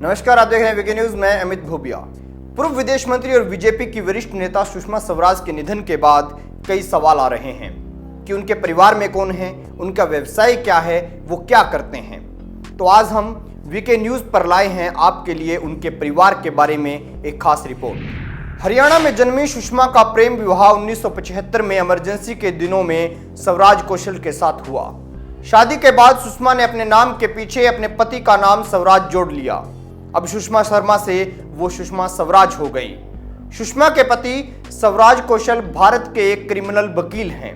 नमस्कार, आप देख रहे हैं वीके न्यूज। मैं अमित भोबिया। पूर्व विदेश मंत्री और बीजेपी की वरिष्ठ नेता सुषमा स्वराज के निधन के बाद कई सवाल आ रहे हैं कि उनके परिवार में कौन है, उनका व्यवसाय क्या है, वो क्या करते हैं। तो आज हम वीके न्यूज पर लाए हैं आपके लिए उनके परिवार के बारे में एक खास रिपोर्ट। हरियाणा में जन्मी सुषमा का प्रेम विवाह 1975 में इमरजेंसी के दिनों में स्वराज कौशल के साथ हुआ। शादी के बाद सुषमा ने अपने नाम के पीछे अपने पति का नाम स्वराज जोड़ लिया। अब सुषमा शर्मा से वो सुषमा स्वराज हो गई। सुषमा के पति स्वराज कौशल भारत के एक क्रिमिनल वकील हैं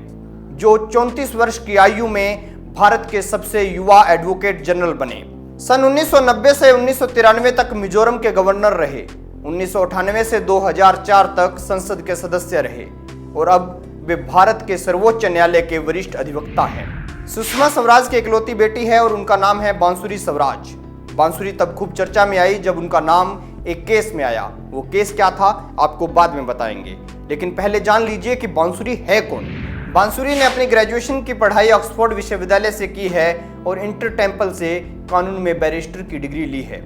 जो 34 वर्ष की आयु में भारत के सबसे युवा एडवोकेट जनरल बने। सन 1990 से 1993 तक मिजोरम के गवर्नर रहे। 1998 से 2004 तक संसद के सदस्य रहे और अब वे भारत के सर्वोच्च न्यायालय के वरिष्ठ अधिवक्ता हैं। सुषमा स्वराज की इकलौती बेटी है और उनका नाम है बांसुरी स्वराज। बांसुरी तब खूब चर्चा में आई जब उनका नाम एक केस में आया। वो केस क्या था आपको बाद में बताएंगे, लेकिन पहले जान लीजिए कि बांसुरी है कौन। बांसुरी ने अपनी ग्रेजुएशन की पढ़ाई ऑक्सफोर्ड विश्वविद्यालय से की है और इंटर टेम्पल से कानून में बैरिस्टर की डिग्री ली है।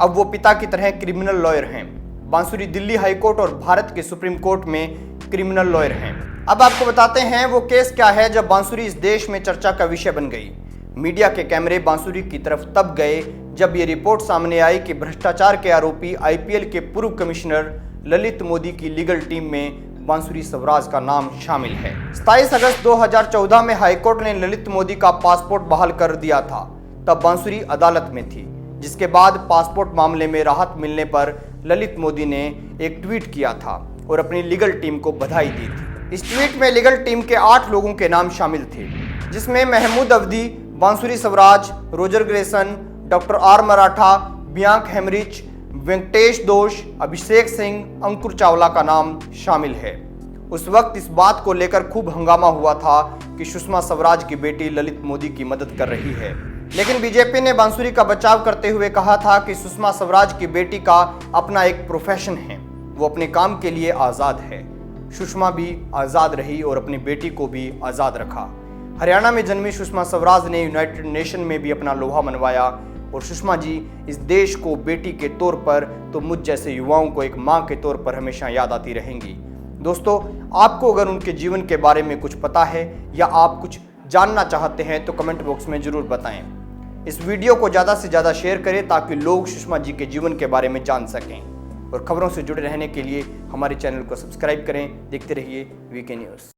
अब वो पिता की तरह क्रिमिनल लॉयर हैं। बांसुरी दिल्ली हाई कोर्ट और भारत के सुप्रीम कोर्ट में क्रिमिनल लॉयर हैं। अब आपको बताते हैं वो केस क्या है जब बांसुरी इस देश में चर्चा का विषय बन गई। मीडिया के कैमरे बांसुरी की तरफ तब गए जब ये रिपोर्ट सामने आई कि भ्रष्टाचार के आरोपी आईपीएल के पूर्व कमिश्नर ललित मोदी की लीगल टीम में बांसुरी स्वराज का नाम शामिल है। 27 अगस्त 2014 में हाईकोर्ट ने ललित मोदी का पासपोर्ट बहाल कर दिया था। तब बांसुरी अदालत में थी, जिसके बाद पासपोर्ट मामले में राहत मिलने पर ललित मोदी ने एक ट्वीट किया था और अपनी लीगल टीम को बधाई दी थी। इस ट्वीट में लीगल टीम के 8 लोगों के नाम शामिल थे, जिसमें महमूद अवधी, बांसुरी Swaraj, Roger Grayson, doctor R Maratha, बियांक हेमरिच, वेंकटेश दोष, अभिषेक सिंह, अंकुर चावला का नाम शामिल है। उस वक्त इस बात को लेकर खूब हंगामा हुआ था कि सुषमा स्वराज की बेटी ललित मोदी की मदद कर रही है, लेकिन बीजेपी ने बांसुरी का बचाव करते हुए कहा था कि सुषमा स्वराज की बेटी का अपना एक प्रोफेशन है, वो अपने काम के लिए आज़ाद है। सुषमा भी आज़ाद रही और अपनी बेटी को भी आज़ाद रखा। हरियाणा में जन्मी सुषमा स्वराज ने यूनाइटेड नेशन में भी अपना लोहा मनवाया और सुषमा जी इस देश को बेटी के तौर पर तो मुझ जैसे युवाओं को एक मां के तौर पर हमेशा याद आती रहेंगी। दोस्तों, आपको अगर उनके जीवन के बारे में कुछ पता है या आप कुछ जानना चाहते हैं तो कमेंट बॉक्स में जरूर बताएं। इस वीडियो को ज़्यादा से ज़्यादा शेयर करें ताकि लोग सुषमा जी के जीवन के बारे में जान सकें। और खबरों से जुड़े रहने के लिए हमारे चैनल को सब्सक्राइब करें। देखते रहिए वीके न्यूज़।